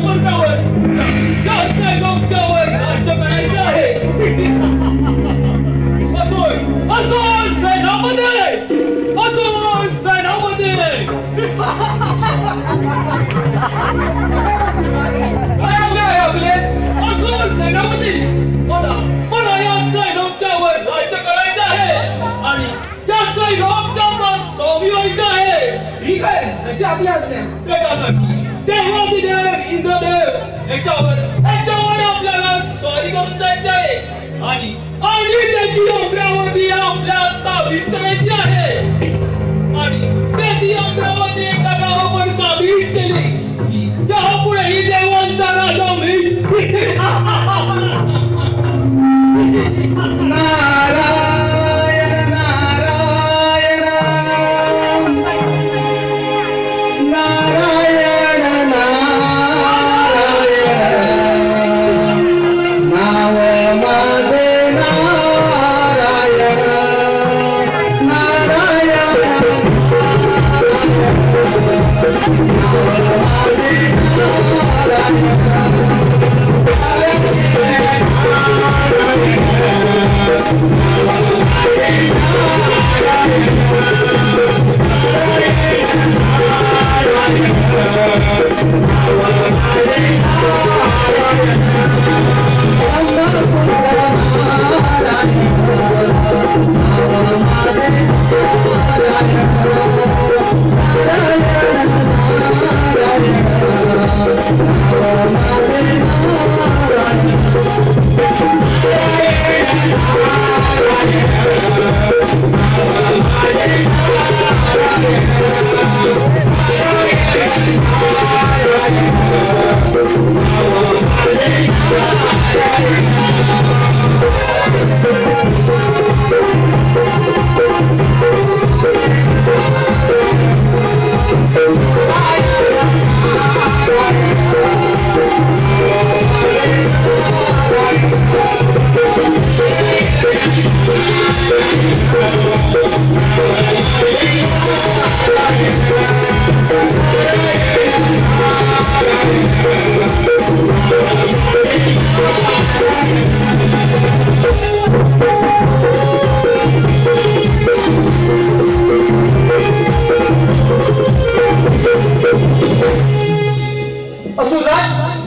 स्वर्गावर त्या डोक्यावर राज्य करायचं आहे. असो सेनापती, असो सेनापती. आपले असो सेनापती, मला या त्रैलोक्यावर राज्य करायचं आहे आणि त्या त्रैलोक्याचा स्वामी व्हायचं आहे. ठीक आहे, अशी आपली आज्ञा. त्याच्यासाठी देवादिदेव इंद्रदेव याच्यावर आपल्याला स्वारी करून जायचे आहे आणि त्याची अमरावती आपल्या ताबीज करायची आहे. आणि त्याची अमरावती एका गावावर ताबीज केली की त्यापुढेही देवांचा राजा होईल.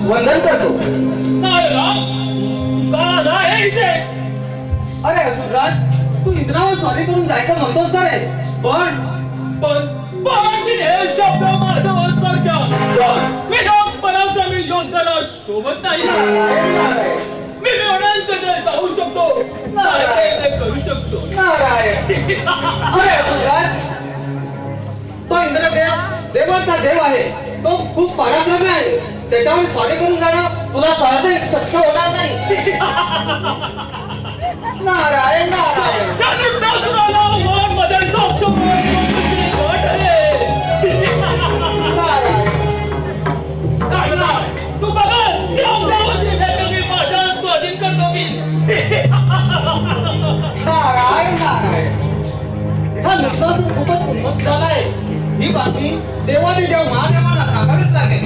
वंदन करतो. अरे असुरराज, तू इंद्रावर स्वारी करून जायचं म्हणतोस का रे? पण शब्द माधवासारख्या विरामपणाचा मी योद्धाला शोभत नाही. मी म्हणाल ते जाऊ शकतो, ते करू शकतो. अरे असुरराज, तो इंद्रदेव देवांचा देव आहे. तो खूप पराक्रमी आहे. त्याच्यावर स्वारी करून जाणं तुला सहज शक्य होणार नाही. नारायण नारायण. तू बघा माझ्या स्वाधीन करतो मी. नारायण नारायण. हा नुकताच खूपच उन्मत झालाय. ही बातमी देवाने देव महादेवाला सांगावीच लागेल.